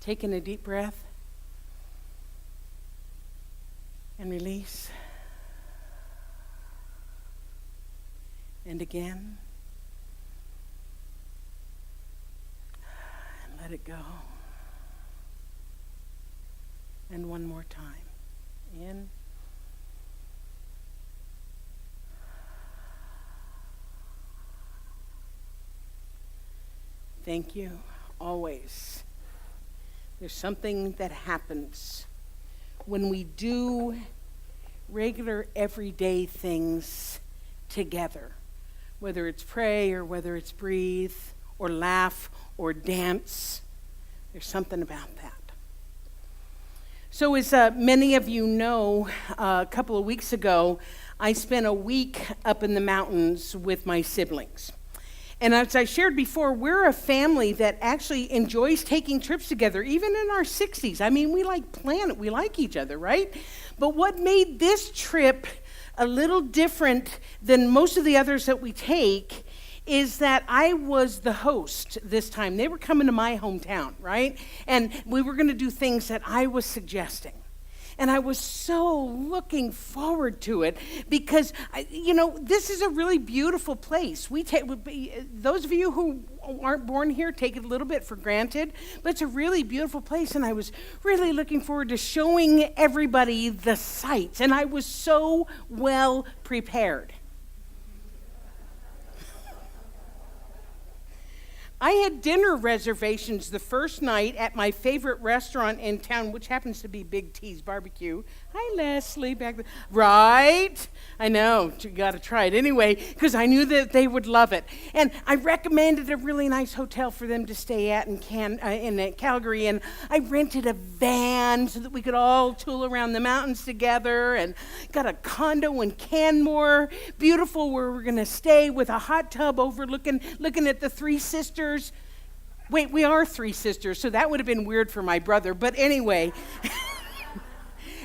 Taking a deep breath and release. And again. And let it go. And one more time. In. Thank you, always. There's something that happens when we do regular, everyday things together, whether it's pray or whether it's breathe or laugh or dance. There's something about that. So as many of you know, a couple of weeks ago, I spent a week up in the mountains with my siblings. And as I shared before, we're a family that actually enjoys taking trips together, even in our 60s. I mean, we plan it. We like each other, right? But what made this trip a little different than most of the others that we take is that I was the host this time. They were coming to my hometown, right? And we were going to do things that I was suggesting. And I was so looking forward to it because, this is a really beautiful place. Those of you who aren't born here take it a little bit for granted, but it's a really beautiful place. And I was really looking forward to showing everybody the sights. And I was so well prepared. I had dinner reservations the first night at my favorite restaurant in town, which happens to be Big Ts BBQ. Hi, Leslie, back there. Right? I know, you got to try it anyway, because I knew that they would love it. And I recommended a really nice hotel for them to stay at in Calgary, and I rented a van so that we could all tool around the mountains together, and got a condo in Canmore, beautiful, where we're going to stay with a hot tub overlooking at the Three Sisters. Wait, we are three sisters, so that would have been weird for my brother. But anyway,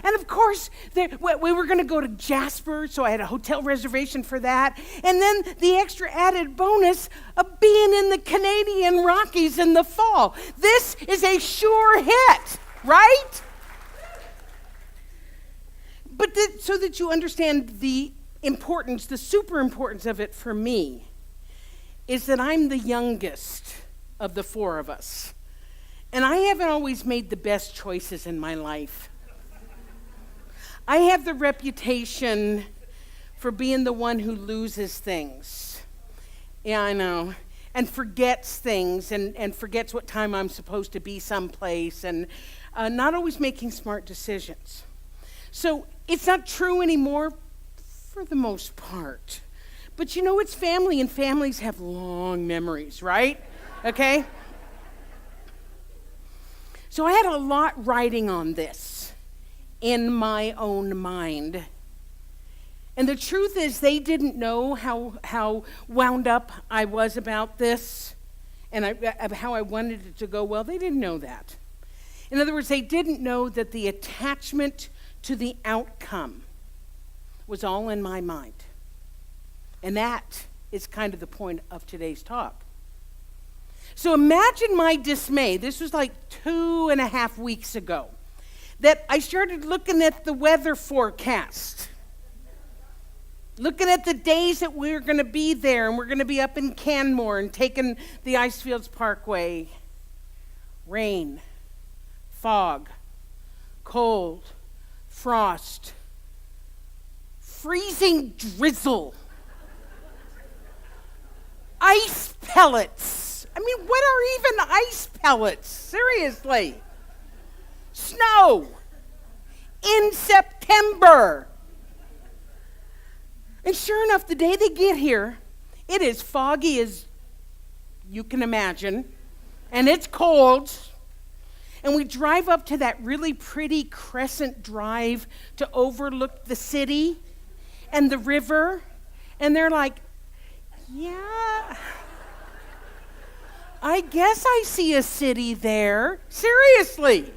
and of course, we were going to go to Jasper, so I had a hotel reservation for that. And then the extra added bonus of being in the Canadian Rockies in the fall. This is a sure hit, right? But so that you understand the importance, the super importance of it for me, is that I'm the youngest of the four of us. And I haven't always made the best choices in my life. I have the reputation for being the one who loses things. Yeah, I know. And forgets things and forgets what time I'm supposed to be someplace and not always making smart decisions. So it's not true anymore for the most part. But it's family, and families have long memories, right? Okay? So I had a lot riding on this in my own mind. And the truth is, they didn't know how wound up I was about this and how I wanted it to go well. They didn't know that. In other words, they didn't know that the attachment to the outcome was all in my mind. And that is kind of the point of today's talk. So imagine my dismay. This was like 2.5 weeks ago that I started looking at the weather forecast, looking at the days that we're going to be there, and we're going to be up in Canmore and taking the Icefields Parkway. Rain, fog, cold, frost, freezing drizzle. Ice pellets. I mean, what are even ice pellets? Seriously. Snow in September. And sure enough, the day they get here, it is foggy as you can imagine, and it's cold. And we drive up to that really pretty Crescent Drive to overlook the city and the river, and they're like, yeah, I guess I see a city there. Seriously.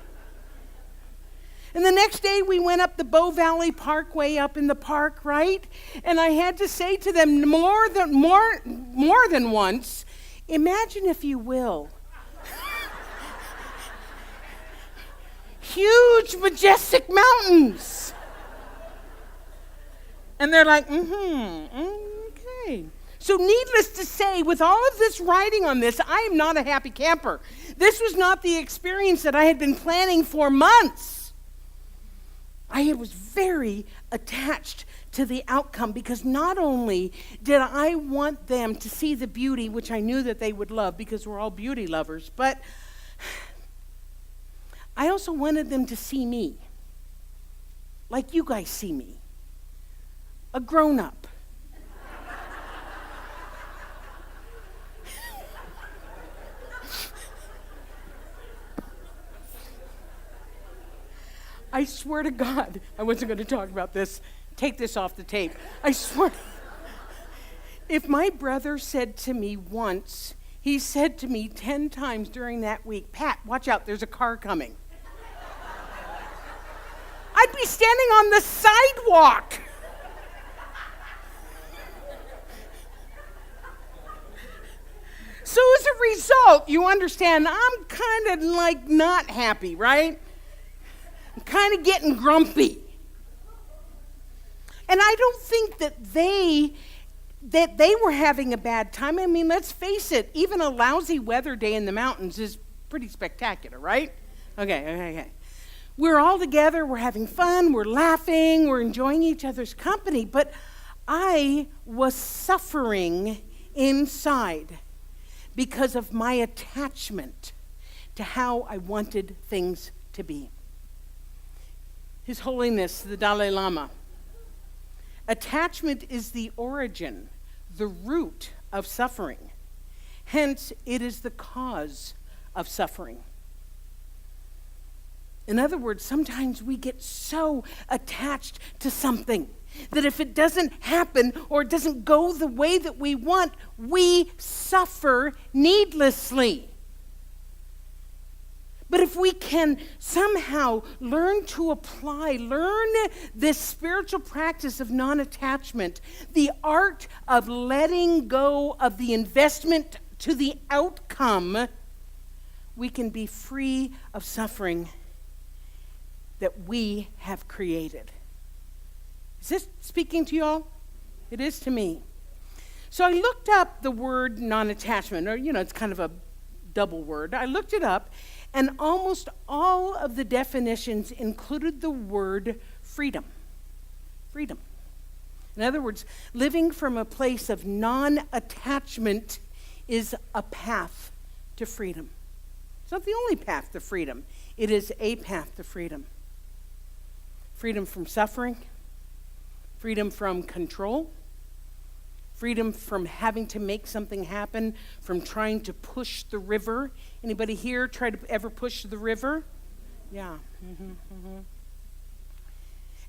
And the next day we went up the Bow Valley Parkway up in the park, right? And I had to say to them more than once, imagine if you will. huge, majestic mountains. And they're like, okay. So needless to say, with all of this writing on this, I am not a happy camper. This was not the experience that I had been planning for months. I was very attached to the outcome because not only did I want them to see the beauty, which I knew that they would love because we're all beauty lovers, but I also wanted them to see me like you guys see me, a grown-up. I swear to God, I wasn't going to talk about this. Take this off the tape. I swear. If my brother said to me once, he said to me 10 times during that week, Pat, watch out, there's a car coming. I'd be standing on the sidewalk. So as a result, you understand, I'm kind of like not happy, right? I'm kind of getting grumpy. And I don't think that they were having a bad time. I mean, let's face it, even a lousy weather day in the mountains is pretty spectacular, right? Okay. We're all together, we're having fun, we're laughing, we're enjoying each other's company, but I was suffering inside because of my attachment to how I wanted things to be. His Holiness, the Dalai Lama. Attachment is the origin, the root of suffering. Hence, it is the cause of suffering. In other words, sometimes we get so attached to something that if it doesn't happen or it doesn't go the way that we want, we suffer needlessly. But if we can somehow learn this spiritual practice of non-attachment, the art of letting go of the investment to the outcome, we can be free of suffering that we have created. Is this speaking to you all? It is to me. So I looked up the word non-attachment, or it's kind of a double word. I looked it up, and almost all of the definitions included the word freedom. Freedom. In other words, living from a place of non-attachment is a path to freedom. It's not the only path to freedom. It is a path to freedom. Freedom from suffering, freedom from control, freedom from having to make something happen, from trying to push the river. Anybody here try to ever push the river? Yeah.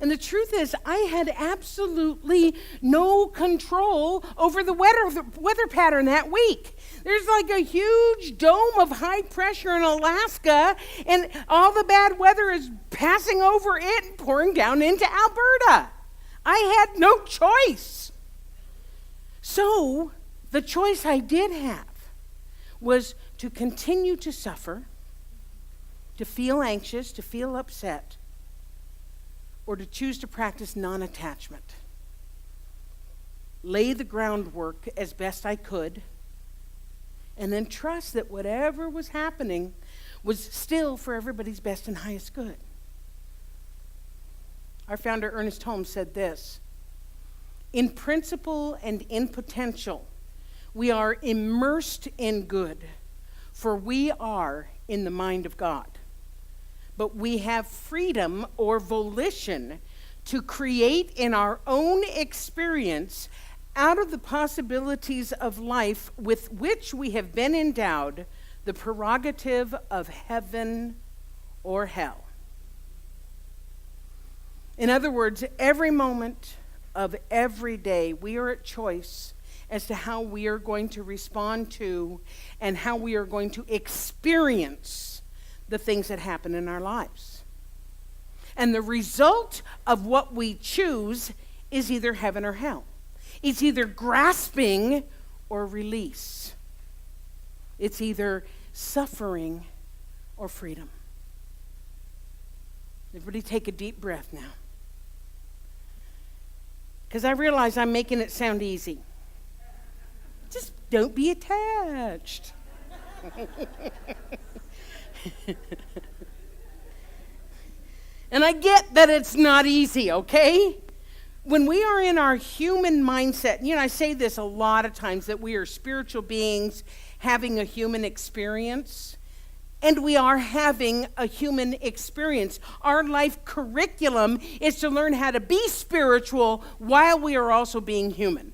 And the truth is, I had absolutely no control over the weather pattern that week. There's like a huge dome of high pressure in Alaska, and all the bad weather is passing over it and pouring down into Alberta. I had no choice. So, the choice I did have was to continue to suffer, to feel anxious, to feel upset, or to choose to practice non-attachment. Lay the groundwork as best I could, and then trust that whatever was happening was still for everybody's best and highest good. Our founder, Ernest Holmes, said this: in principle and in potential, we are immersed in good, for we are in the mind of God. But we have freedom or volition to create in our own experience, out of the possibilities of life with which we have been endowed, the prerogative of heaven or hell. In other words, every moment of every day, we are at choice as to how we are going to respond to and how we are going to experience the things that happen in our lives. And the result of what we choose is either heaven or hell. It's either grasping or release. It's either suffering or freedom. Everybody take a deep breath now. Because I realize I'm making it sound easy. Just don't be attached. And I get that it's not easy, okay? When we are in our human mindset, I say this a lot of times, that we are spiritual beings having a human experience, and we are having a human experience. Our life curriculum is to learn how to be spiritual while we are also being human.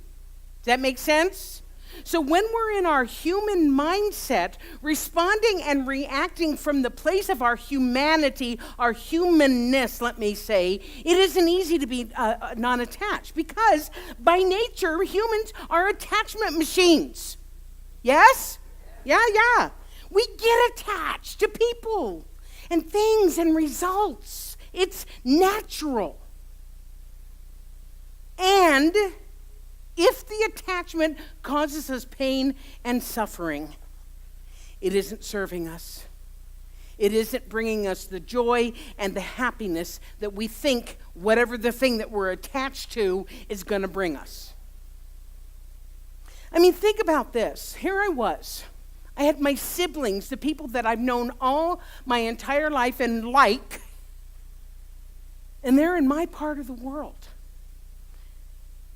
Does that make sense? So when we're in our human mindset, responding and reacting from the place of our humanity, our humanness, let me say, it isn't easy to be non-attached, because by nature, humans are attachment machines. Yes? Yeah. We get attached to people and things and results. It's natural. And if the attachment causes us pain and suffering, it isn't serving us. It isn't bringing us the joy and the happiness that we think whatever the thing that we're attached to is going to bring us. I mean, think about this. Here I was. I had my siblings, the people that I've known all my entire life and and they're in my part of the world.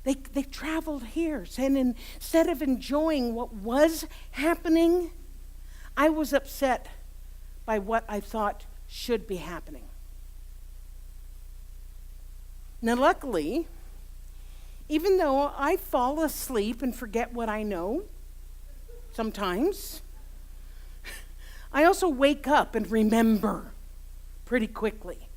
They traveled here, and instead of enjoying what was happening, I was upset by what I thought should be happening. Now, luckily, even though I fall asleep and forget what I know sometimes, I also wake up and remember pretty quickly.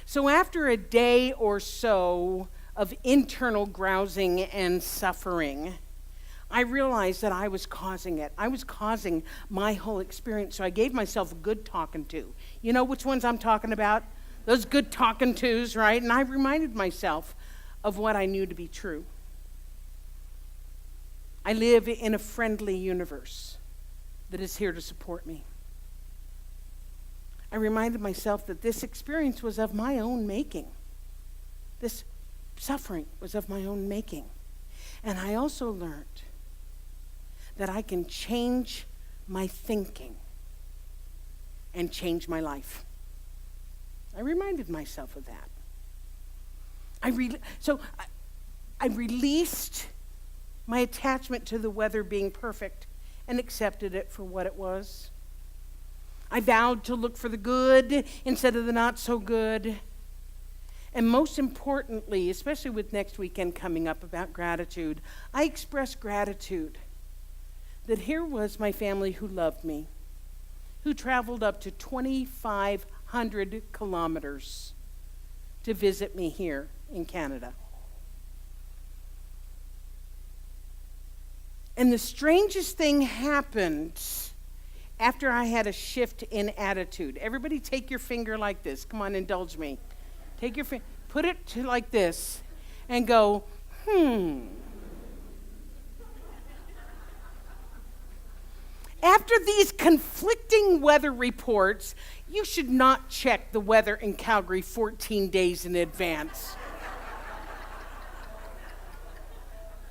So after a day or so of internal grousing and suffering, I realized that I was causing it. I was causing my whole experience, so I gave myself a good talking to. You know which ones I'm talking about? Those good talking tos, right? And I reminded myself of what I knew to be true. I live in a friendly universe that is here to support me. I reminded myself that this experience was of my own making. This suffering was of my own making. And I also learned that I can change my thinking and change my life. I reminded myself of that. I released my attachment to the weather being perfect and accepted it for what it was. I vowed to look for the good instead of the not so good. And most importantly, especially with next weekend coming up about gratitude, I expressed gratitude that here was my family who loved me, who traveled up to 2,500 kilometers to visit me here in Canada. And the strangest thing happened after I had a shift in attitude. Everybody take your finger like this. Come on, indulge me. Take your finger, put it to like this, and go, After these conflicting weather reports, you should not check the weather in Calgary 14 days in advance.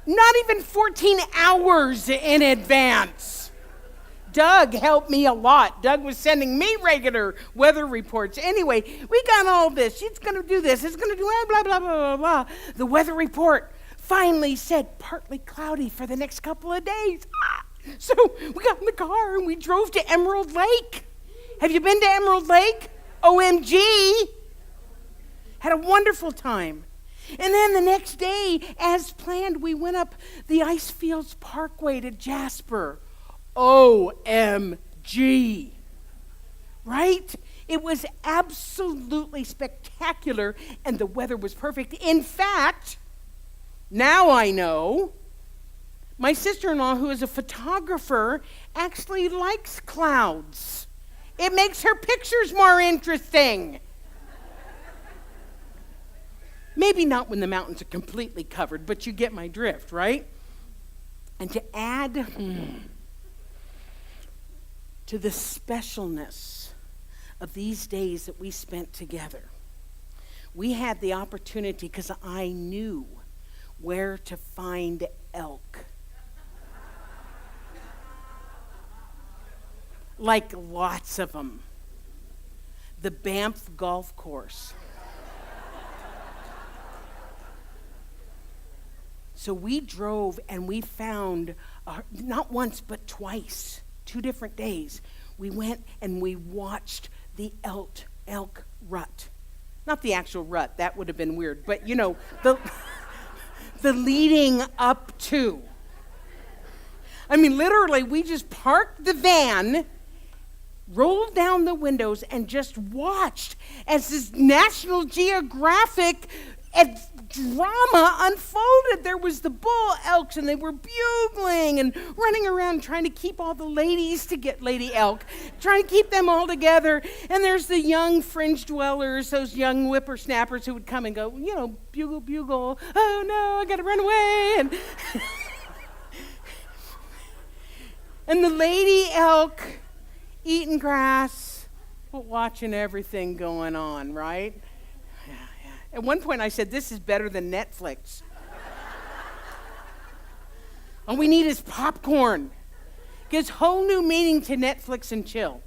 Not even 14 hours in advance. Doug helped me a lot. Doug was sending me regular weather reports. Anyway, we got all this. It's going to do this. It's going to do blah, blah, blah, blah, blah. The weather report finally said partly cloudy for the next couple of days. So we got in the car and we drove to Emerald Lake. Have you been to Emerald Lake? OMG. Had a wonderful time. And then the next day, as planned, we went up the Icefields Parkway to Jasper. OMG. Right? It was absolutely spectacular, and the weather was perfect. In fact, now I know, my sister-in-law, who is a photographer, actually likes clouds. It makes her pictures more interesting. Maybe not when the mountains are completely covered, but you get my drift, right? And to add to the specialness of these days that we spent together, we had the opportunity, because I knew where to find elk. Like lots of them. The Banff Golf Course. So we drove and we found, not once but twice, 2 different days, we went and we watched the elk rut. Not the actual rut, that would have been weird, but the leading up to. I mean, literally, we just parked the van, rolled down the windows, and just watched as this National Geographic drama unfolded. There was the bull elks, and they were bugling and running around trying to keep all the ladies to get lady elk, trying to keep them all together. And there's the young fringe dwellers, those young whippersnappers who would come and go, bugle, bugle. Oh no, I gotta run away. And the lady elk eating grass, but watching everything going on, right? Yeah. At one point I said, this is better than Netflix. All we need is popcorn. Gives whole new meaning to Netflix and chill.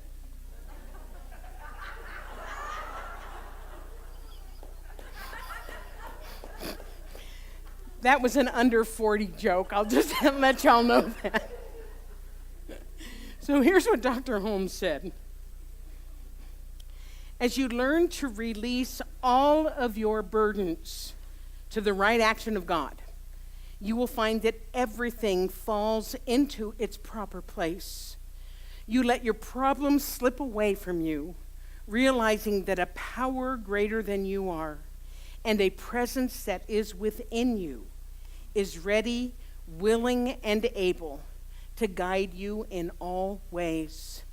That was an under 40 joke. I'll just let y'all know that. So here's what Dr. Holmes said. As you learn to release all of your burdens to the right action of God, you will find that everything falls into its proper place. You let your problems slip away from you, realizing that a power greater than you are and a presence that is within you is ready, willing, and able to guide you in all ways.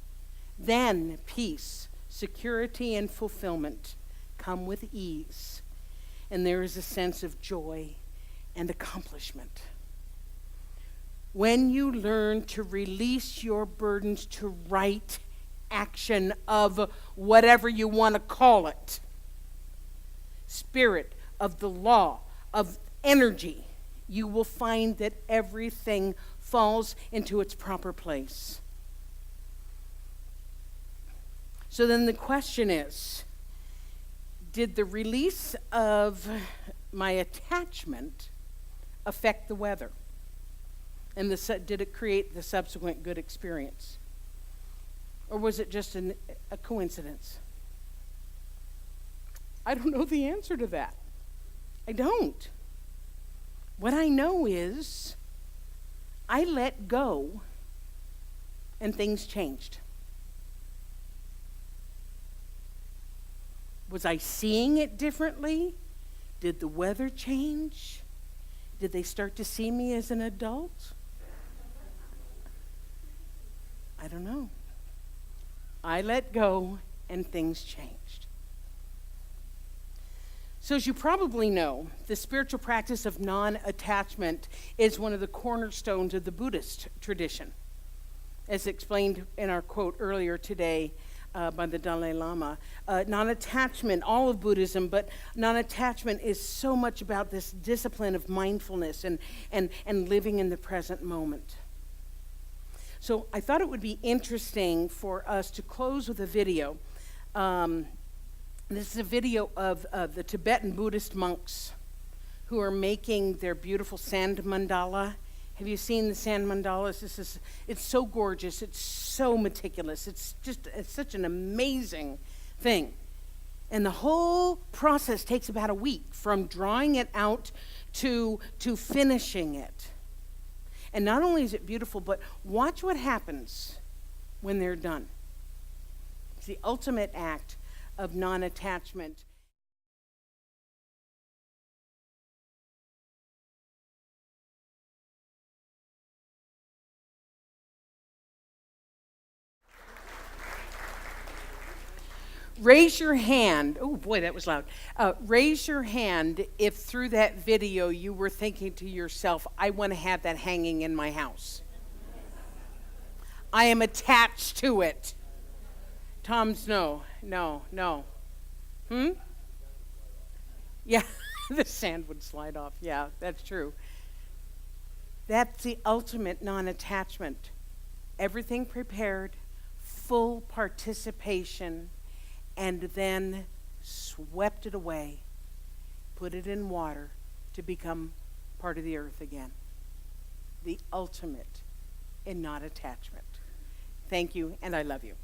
Then peace, security, and fulfillment come with ease, and there is a sense of joy and accomplishment. When you learn to release your burdens to right action of whatever you want to call it, spirit of the law, of energy, you will find that everything falls into its proper place. So then the question is, did the release of my attachment affect the weather? And did it create the subsequent good experience? Or was it just a coincidence? I don't know the answer to that. I don't. What I know is I let go and things changed. Was I seeing it differently? Did the weather change? Did they start to see me as an adult? I don't know. I let go and things changed. So as you probably know, the spiritual practice of non-attachment is one of the cornerstones of the Buddhist tradition. As explained in our quote earlier today by the Dalai Lama, non-attachment, all of Buddhism, but non-attachment is so much about this discipline of mindfulness and living in the present moment. So I thought it would be interesting for us to close with a video. This is a video of the Tibetan Buddhist monks who are making their beautiful sand mandala. Have you seen the sand mandalas? It's so gorgeous. It's so meticulous. It's such an amazing thing. And the whole process takes about a week, from drawing it out to finishing it. And not only is it beautiful, but watch what happens when they're done. It's the ultimate act of non-attachment. Raise your hand. Oh boy, that was loud. Raise your hand if through that video you were thinking to yourself, I want to have that hanging in my house. I am attached to it. Tom's no. no. Hmm? Yeah, the sand would slide off. Yeah, that's true. That's the ultimate non attachment. Everything prepared, full participation, and then swept it away, put it in water to become part of the earth again. The ultimate in non attachment. Thank you, and I love you.